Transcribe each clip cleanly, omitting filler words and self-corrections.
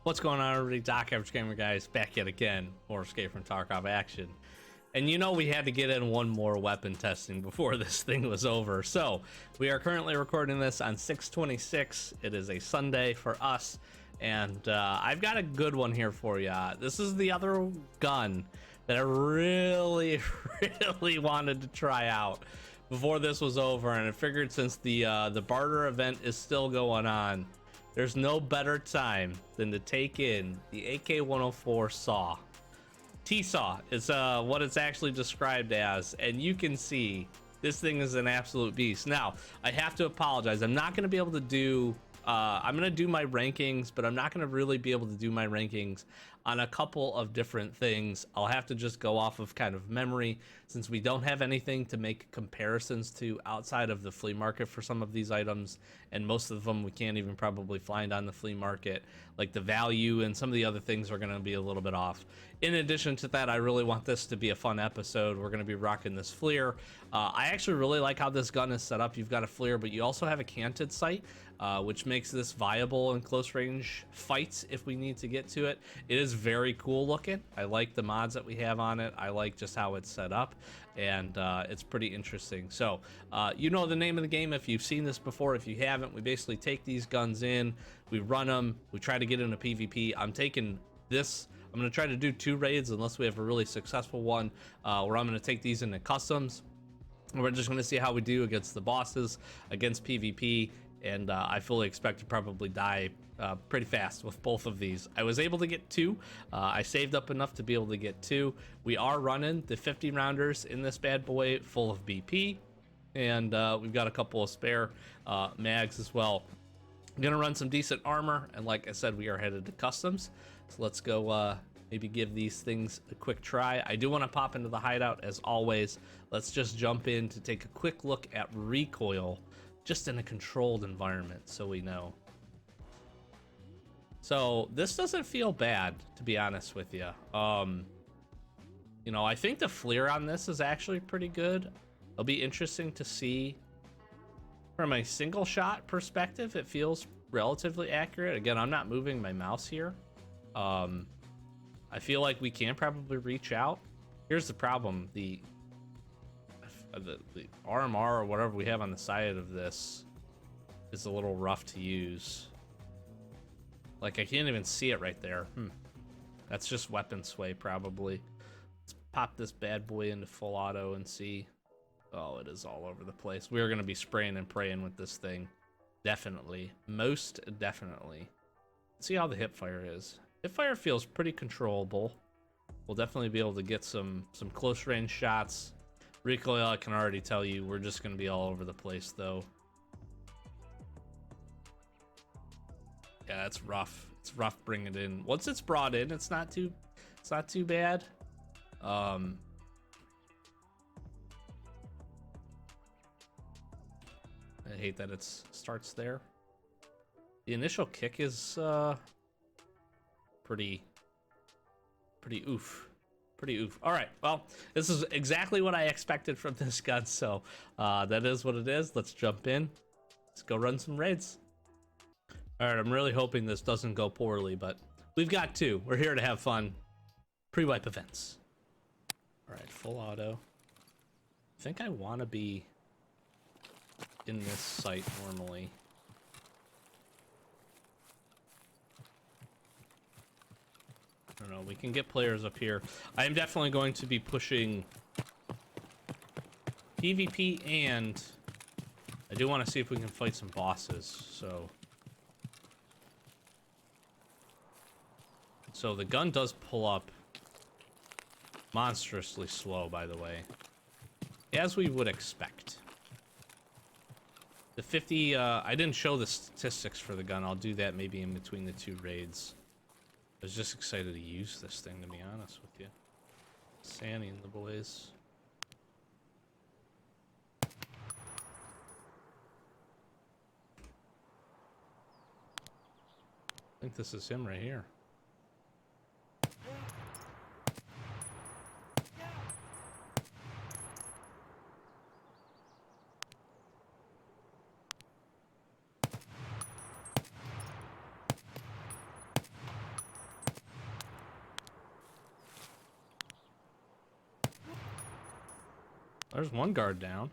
What's going on, everybody? Doc, Average Gamer Guys, back yet again for Escape from Tarkov action. And you know we had to get in one more weapon testing before this thing was over. So we are currently recording this on 6/26. It is a Sunday for us, and I've got a good one here for you. This is the other gun that I really wanted to try out before this was over, and I figured since the barter event is still going on, there's no better time than to take in the AK-104 saw. T-saw is what it's actually described as, and you can see this thing is an absolute beast. Now, I have to apologize. I'm not going to be able to do I'm going to do my rankings, but I'm not going to really be able to do my rankings on a couple of different things. I'll have to just go off of kind of memory, since we don't have anything to make comparisons to outside of the flea market for some of these items, and most of them we can't even probably find on the flea market. Like the value and some of the other things are going to be a little bit off. In addition to that, I really want this to be a fun episode. We're going to be rocking this FLIR. I actually really like how this gun is set up. You've got a FLIR, but you also have a canted sight, which makes this viable in close range fights if we need to get to it. It is very cool looking. I like the mods that we have on it. I like just how it's set up, and it's pretty interesting. So you know the name of the game if you've seen this before. If you haven't, we basically take these guns in, we run them, we try to get in a PvP. I'm taking this. I'm going to try to do 2 raids unless we have a really successful one, where I'm going to take these into customs. We're just going to see how we do against the bosses, against PvP, and I fully expect to probably die pretty fast with both of these. I was able to get 2. I saved up enough to be able to get 2. We are running the 50 rounders in this bad boy full of BP, and we've got a couple of spare mags as well. I'm gonna run some decent armor, and like I said, we are headed to customs. So let's go maybe give these things a quick try. I do want to pop into the hideout as always. Let's just jump in to take a quick look at recoil, just in a controlled environment, so we know. So this doesn't feel bad, to be honest with you. You know, I think the FLIR on this is actually pretty good. It'll be interesting to see from a single shot perspective. It feels relatively accurate. Again, I'm not moving my mouse here. I feel like we can probably reach out. Here's the problem: the RMR or whatever we have on the side of this is a little rough to use. Like, I can't even see it right there. That's just weapon sway probably. Let's pop this bad boy into full auto and see. Oh, it is all over the place. We are going to be spraying and praying with this thing. Definitely. Most definitely. Let's see how the hipfire is. Hipfire feels pretty controllable. We'll definitely be able to get some close range shots. Recoil, I can already tell you, we're just going to be all over the place, though. Yeah, it's rough. It's rough bringing it in. Once it's brought in, it's not too bad. I hate that it starts there. The initial kick is pretty oof. Pretty oof. All right, well, this is exactly what I expected from this gun, so that is what it is. Let's jump in. Let's go run some raids. All right, I'm really hoping this doesn't go poorly, but we've got 2. We're here to have fun. Pre-wipe events. All right, full auto. I think I want to be in this site normally. I don't know, we can get players up here. I am definitely going to be pushing PvP, and I do want to see if we can fight some bosses. So the gun does pull up monstrously slow, by the way, as we would expect. The 50, I didn't show the statistics for the gun. I'll do that maybe in between the 2 raids. I was just excited to use this thing, to be honest with you. Sandy and the boys. I think this is him right here. There's one guard down.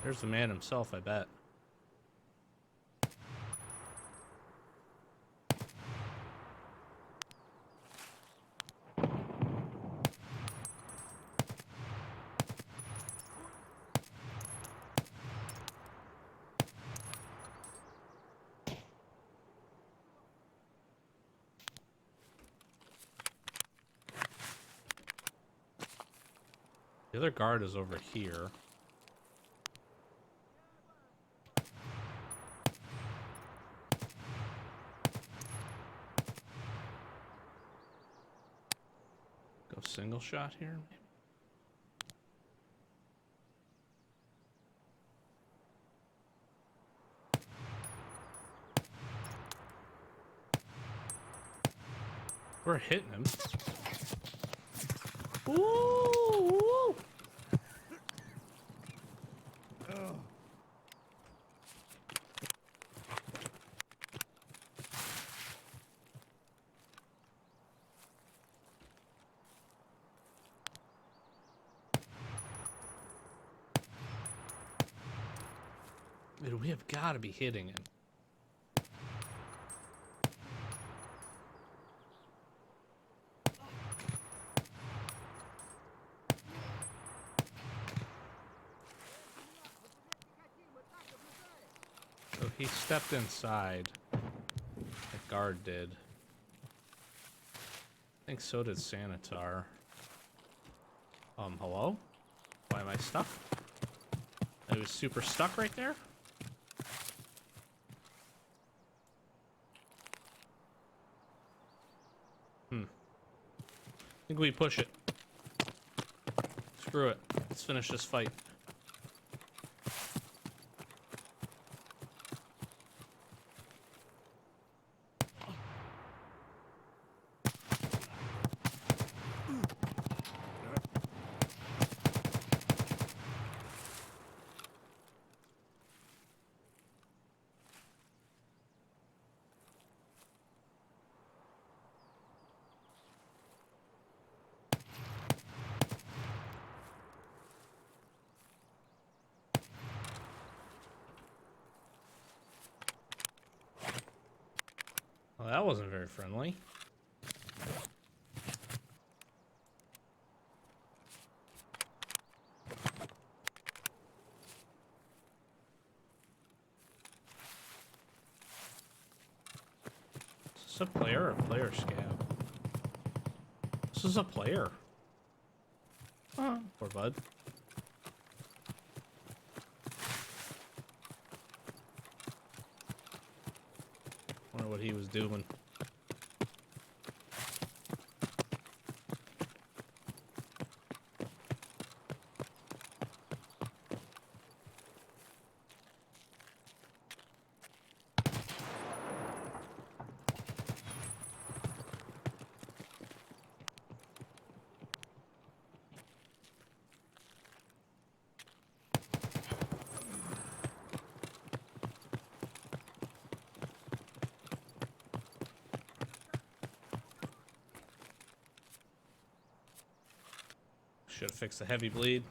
There's the man himself, I bet. The other guard is over here. Go single shot here, maybe? We're hitting him. Ooh! Dude, we have got to be hitting him. So he stepped inside. The guard did. I think so did Sanitar. Hello? Why am I stuck? I was super stuck right there? I think we push it. Screw it. Let's finish this fight. Well, that wasn't very friendly. Is this a player or a player scab? This is a player. Oh, poor bud. Wonder what he was doing. Should have fixed the heavy bleed.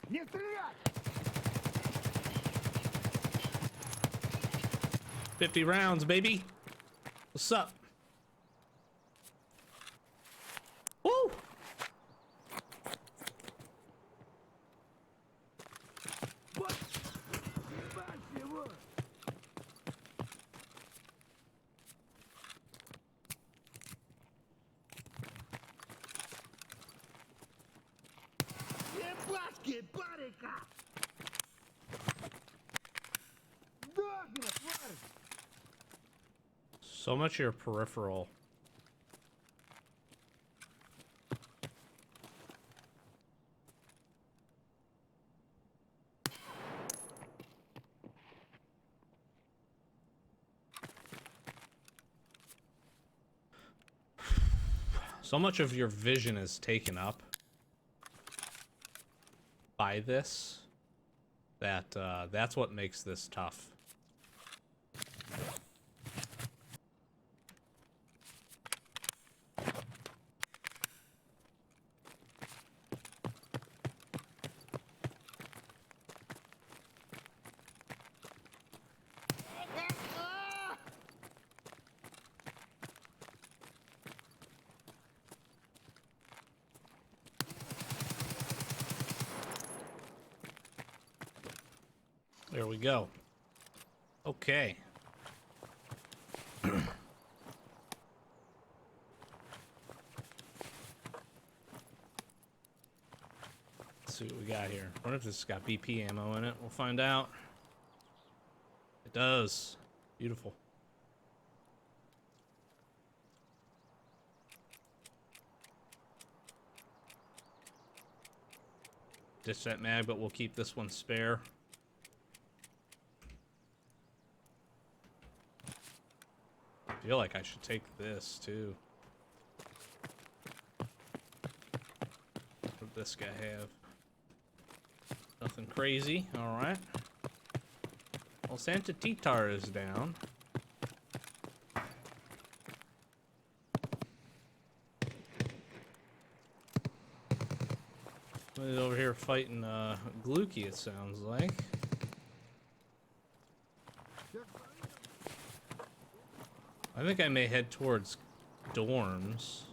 Не стрелять! 50 rounds, baby. What's up? Woo! Ебашки, парика! Догна, тварь! So much of your peripheral. So much of your vision is taken up. by this, that's what makes this tough. There we go. Okay. Let's see what we got here. What if this has got BP ammo in it? We'll find out. It does. Beautiful. Ditch that mag, but we'll keep this one spare. I feel like I should take this too. What did this guy have? Nothing crazy. All right. Well, Santa Titar is down. Somebody's over here fighting Gluki, it sounds like. I think I may head towards dorms.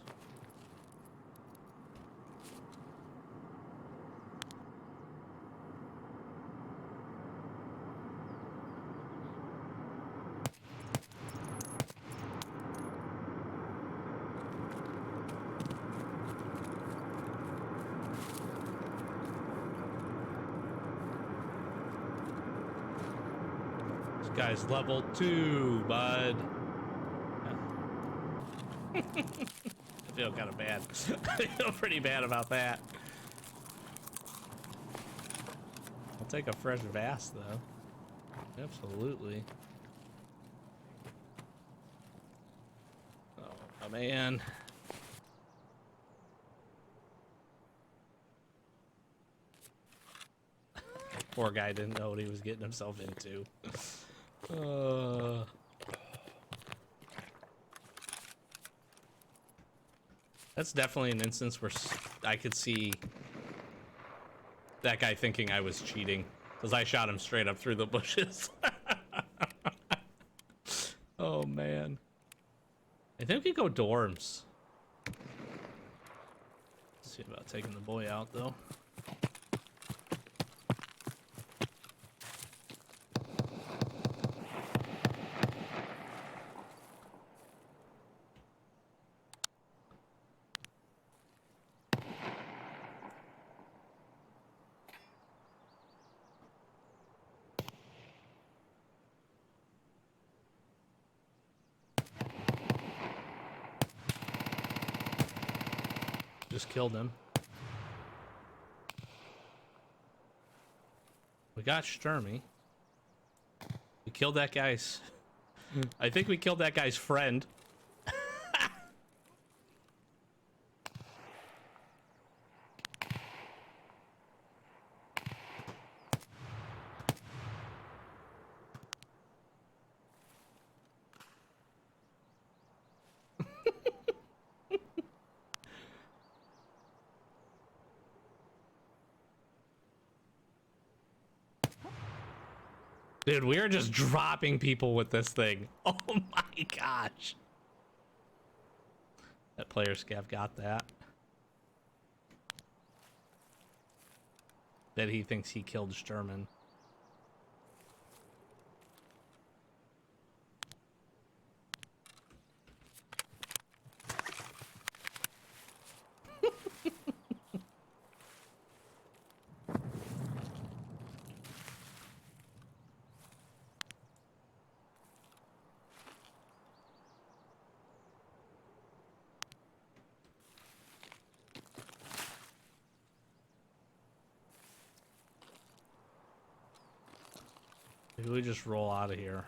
This guy's level 2, bud. I feel kind of bad. I feel pretty bad about that. I'll take a fresh vast though. Absolutely. Oh man. Poor guy didn't know what he was getting himself into. That's definitely an instance where I could see that guy thinking I was cheating, because I shot him straight up through the bushes. Oh man. I think we go dorms. Let's see about taking the boy out though. Just killed him. We got Sturmy. We killed that guy's... I think we killed that guy's friend. Dude, we are just dropping people with this thing. Oh my gosh. That player scav got that. Bet he thinks he killed Sturman. Maybe we just roll out of here.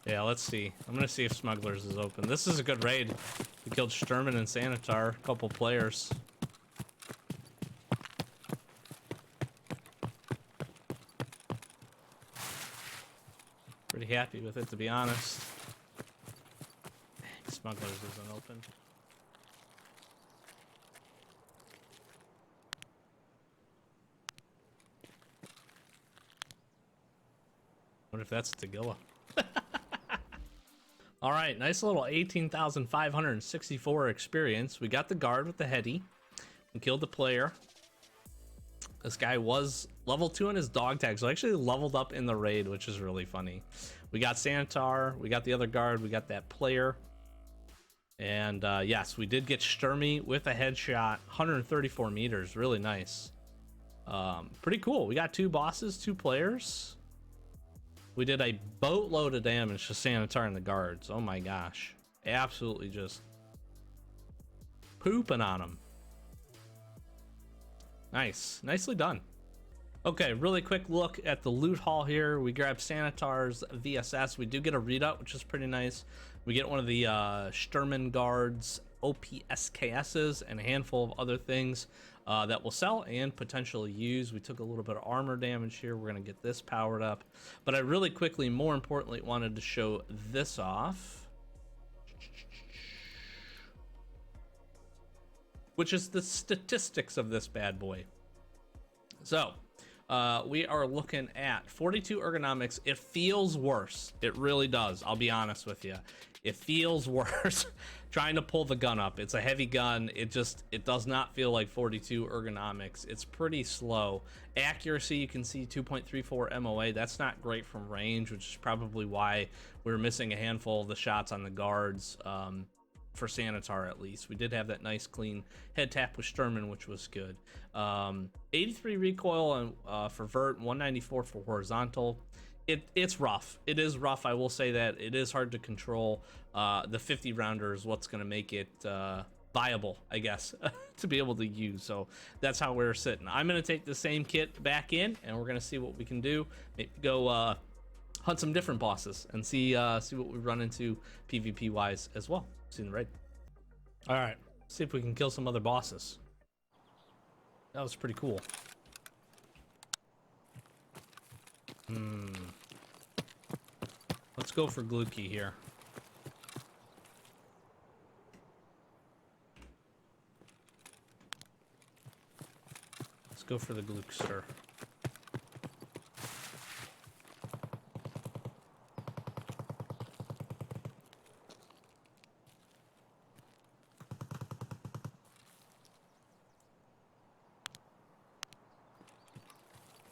Yeah, let's see. I'm gonna see if Smugglers is open. This is a good raid. We killed Sturman and Sanitar, a couple players. Pretty happy with it, to be honest. Dang, Smugglers isn't open. What if that's Tagilla? All right, nice little 18,564 experience. We got the guard with the heady. We killed the player. This guy was level 2 in his dog tag, so actually leveled up in the raid, which is really funny. We got Sanitar, we got the other guard, we got that player. And yes, we did get Sturmy with a headshot, 134 meters, really nice. Pretty cool. We got 2 bosses, 2 players. We did a boatload of damage to Sanitar and the guards. Oh my gosh. Absolutely just pooping on them. Nice. Nicely done. Okay, really quick look at the loot haul here. We grabbed Sanitar's VSS. We do get a readout, which is pretty nice. We get one of the Sturman Guards OPSKSs and a handful of other things that we'll sell and potentially use. We took a little bit of armor damage here. We're going to get this powered up. But I really quickly, more importantly, wanted to show this off, which is the statistics of this bad boy. So we are looking at 42 ergonomics. It feels worse. It really does. I'll be honest with you. It feels worse trying to pull the gun up. It's a heavy gun. It does not feel like 42 ergonomics. It's pretty slow. Accuracy, you can see 2.34 MOA. That's not great from range, which is probably why we're missing a handful of the shots on the guards. For Sanitar, at least. We did have that nice clean head tap with Sturman, which was good. 83 recoil for vert, 194 for horizontal. It's rough. It is rough. I will say that it is hard to control. The 50 rounder is what's going to make it viable, I guess, to be able to use. So that's how we're sitting. I'm going to take the same kit back in, and we're going to see what we can do. Maybe go hunt some different bosses and see what we run into PvP wise as well. See in the raid. All right, see if we can kill some other bosses. That was pretty cool. Let's go for Gluki here. Let's go for the Glukester.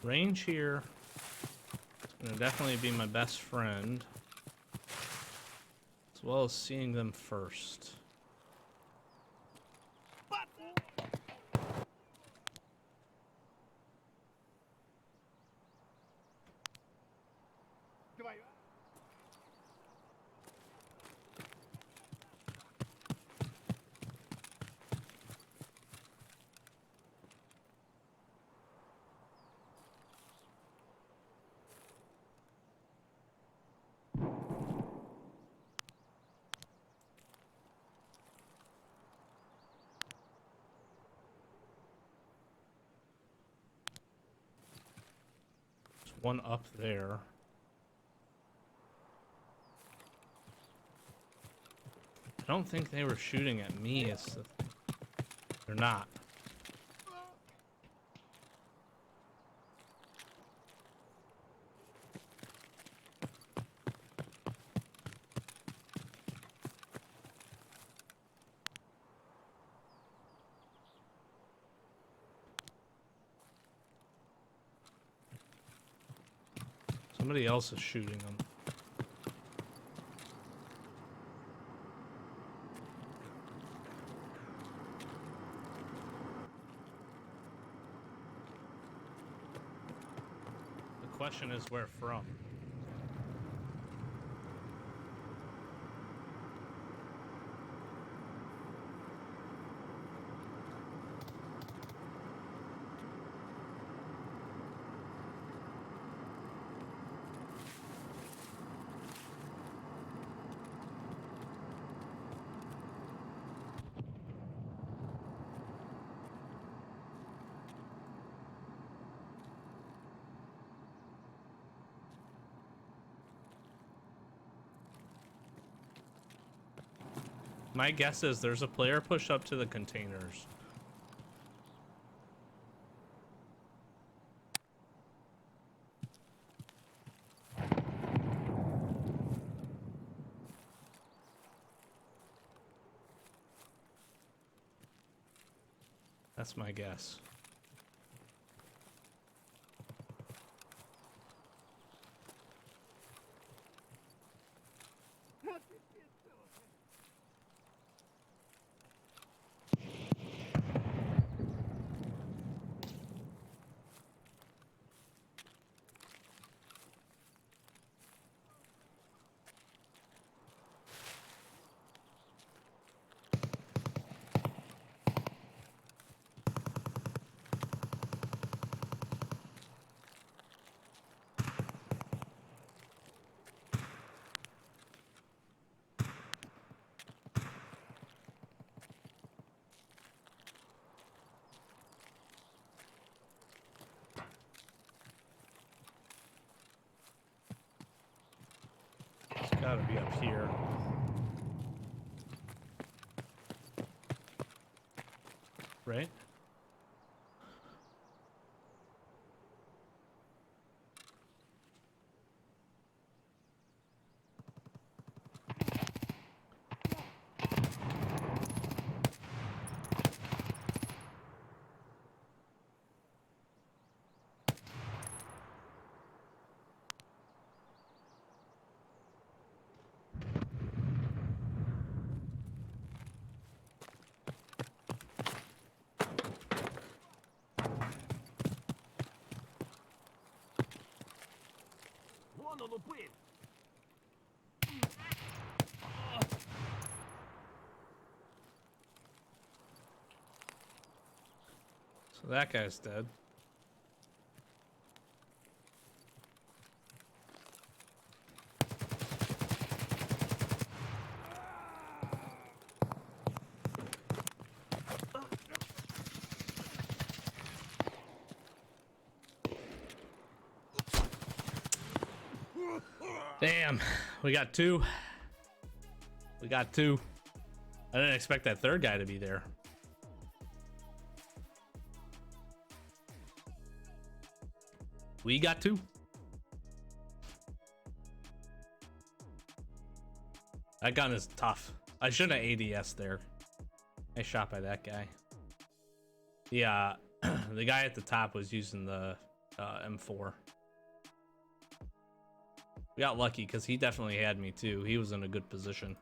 Range here is going to definitely be my best friend, as well as seeing them first. One up there. I don't think they were shooting at me. They're not. Somebody else is shooting them. The question is where from? My guess is there's a player push up to the containers. That's my guess. It's gotta be up here. Right? Вон он упырь! So that guy's dead. Damn, we got two. We got two. I didn't expect that third guy to be there. We got two. That gun is tough. I shouldn't have ADS there. Nice shot by that guy. Yeah, the guy at the top was using the M4. We got lucky because he definitely had me too. He was in a good position.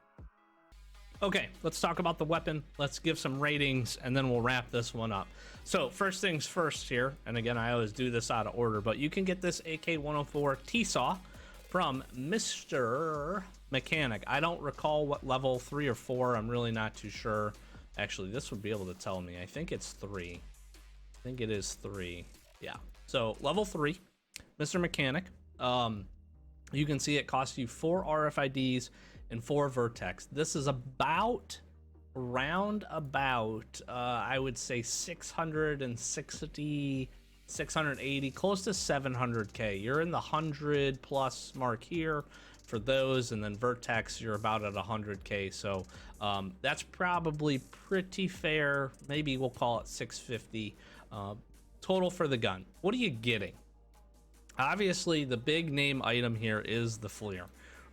Okay, let's talk about the weapon. Let's give some ratings and then we'll wrap this one up. So first things first here, and again, I always do this out of order, but you can get this AK-104 T-Saw from Mr. Mechanic. I don't recall what level 3 or 4. I'm really not too sure. Actually, this would be able to tell me. I think it's 3. I think it is 3. Yeah. So level 3, Mr. Mechanic. You can see it costs you 4 RFIDs and 4 Vertex. This is about I would say 660, 680, close to 700k. You're in the 100 plus mark here for those, and then Vertex you're about at 100k. So that's probably pretty fair. Maybe we'll call it 650 total for the gun. What are you getting? Obviously, the big name item here is the FLIR,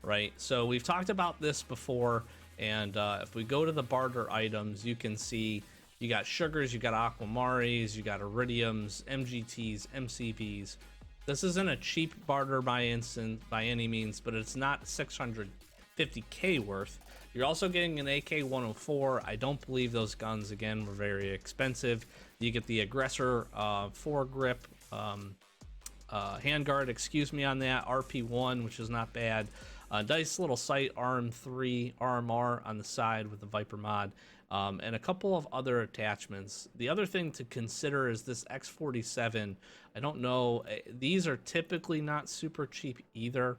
right? So we've talked about this before, and if we go to the barter items, you can see you got sugars, you got aquamaris, you got iridiums, MGTs, MCPs. This isn't a cheap barter by any means, but it's not 650k worth. You're also getting an AK-104. I don't believe those guns, again, were very expensive. You get the aggressor foregrip, handguard, excuse me, on that RP1, which is not bad. Nice little sight, RM3 RMR on the side with the Viper mod, and a couple of other attachments. The other thing to consider is this X47. I don't know, these are typically not super cheap either.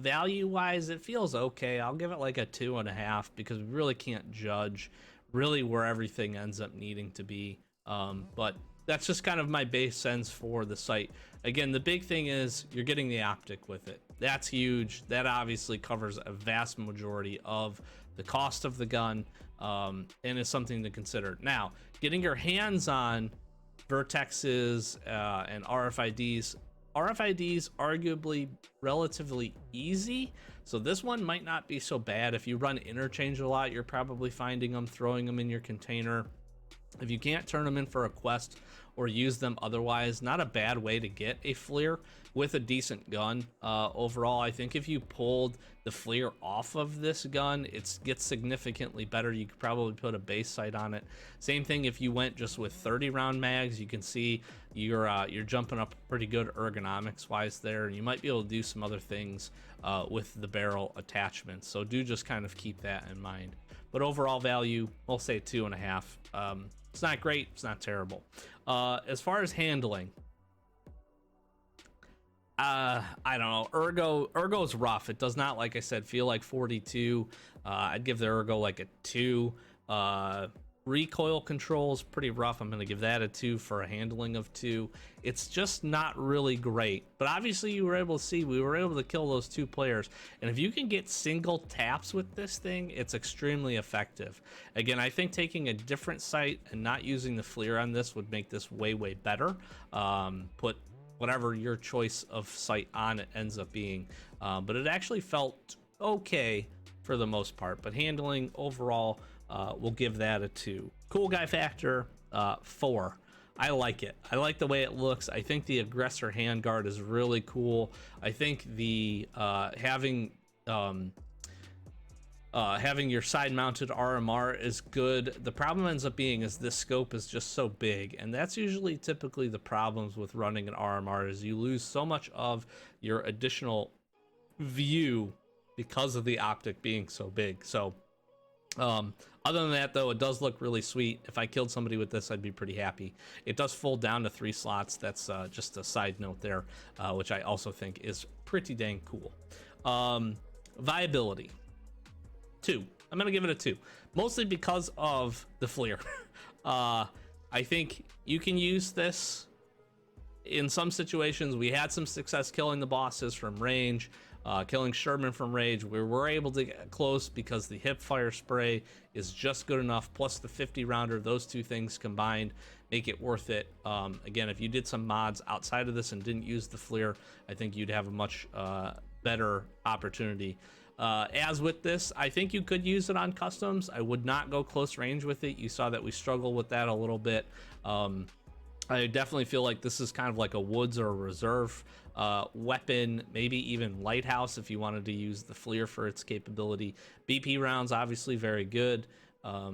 Value wise, it feels okay. I'll give it like a 2.5 because we really can't judge really where everything ends up needing to be. But that's just kind of my base sense for the sight. Again, the big thing is you're getting the optic with it. That's huge. That obviously covers a vast majority of the cost of the gun, and is something to consider. Now, getting your hands on Vertexes and RFIDs. RFIDs arguably relatively easy, so this one might not be so bad. If you run interchange a lot, you're probably finding them, throwing them in your container. If you can't turn them in for a quest or use them otherwise, not a bad way to get a FLIR with a decent gun. Overall, I think if you pulled the FLIR off of this gun, it gets significantly better. You could probably put a base sight on it. Same thing if you went just with 30 round mags. You can see you're jumping up pretty good ergonomics wise there, and you might be able to do some other things with the barrel attachments. So do just kind of keep that in mind. But overall value, we'll say 2.5. It's not great, it's not terrible. As far as handling, I don't know. Ergo's rough. It does not, like I said, feel like 42. I'd give the Ergo like a 2. Recoil controls pretty rough. I'm going to give that a 2 for a handling of 2. It's just not really great. But obviously you were able to see we were able to kill those 2 players. And if you can get single taps with this thing, it's extremely effective. Again, I think taking a different sight and not using the FLIR on this would make this way better. Put whatever your choice of sight on it ends up being. But it actually felt okay for the most part. But handling overall, we'll give that a 2. Cool guy factor, 4. I like it. I like the way it looks. I think the aggressor handguard is really cool. I think the having your side mounted RMR is good. The problem ends up being is this scope is just so big, and that's usually typically the problems with running an RMR is you lose so much of your additional view because of the optic being so big. So other than that, though, it does look really sweet. If I killed somebody with this, I'd be pretty happy. It does fold down to 3 slots. That's just a side note there, which I also think is pretty dang cool. Viability, 2. I'm gonna give it a 2, mostly because of the FLIR. I think you can use this in some situations. We had some success killing the bosses from range. Killing Sherman from range, we were able to get close because the hip fire spray is just good enough, plus the 50 rounder. Those 2 things combined make it worth it. Again, if you did some mods outside of this and didn't use the FLIR, I think you'd have a much better opportunity. As with this, I think you could use it on customs. I would not go close range with it. You saw that we struggle with that a little bit. I definitely feel like this is kind of like a woods or a reserve weapon, maybe even lighthouse if you wanted to use the FLIR for its capability. BP rounds obviously very good,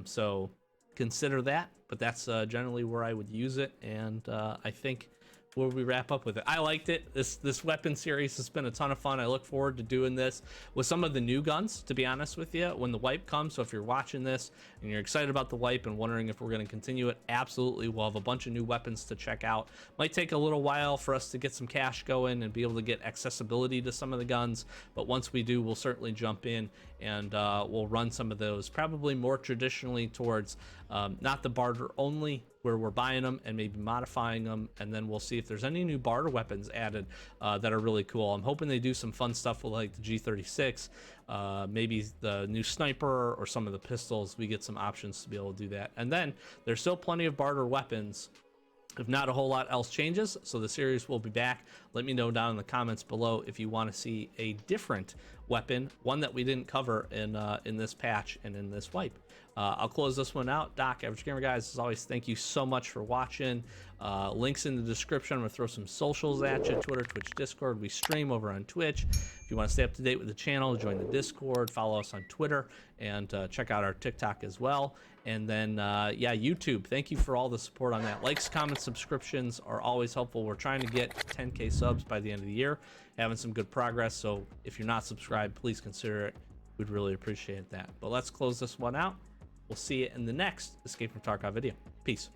so consider that, but that's generally where I would use it. And I think where we wrap up with it, I liked it. This weapon series has been a ton of fun. I look forward to doing this with some of the new guns, to be honest with you, when the wipe comes. So if you're watching this and you're excited about the wipe and wondering if we're going to continue it, absolutely. We'll have a bunch of new weapons to check out. Might take a little while for us to get some cash going and be able to get accessibility to some of the guns, but once we do, we'll certainly jump in and we'll run some of those, probably more traditionally towards not the barter only, where we're buying them and maybe modifying them, and then we'll see if there's any new barter weapons added that are really cool. I'm hoping they do some fun stuff with like the G36, maybe the new sniper or some of the pistols. We get some options to be able to do that. And then there's still plenty of barter weapons if not a whole lot else changes, so the series will be back. Let me know down in the comments below if you want to see a different weapon, one that we didn't cover in this patch and in this wipe. I'll close this one out. Doc, Average Gamer guys, as always, thank you so much for watching. Links in the description. I'm gonna throw some socials at you: Twitter, Twitch, Discord. We stream over on Twitch. If you want to stay up to date with the channel, join the Discord, follow us on Twitter, and check out our TikTok as well. And then yeah, YouTube, thank you for all the support on that. Likes, comments, subscriptions are always helpful. We're trying to get 10K subs by the end of the year, having some good progress. So if you're not subscribed, please consider it. We'd really appreciate that. But let's close this one out. We'll see you in the next Escape from Tarkov video. Peace.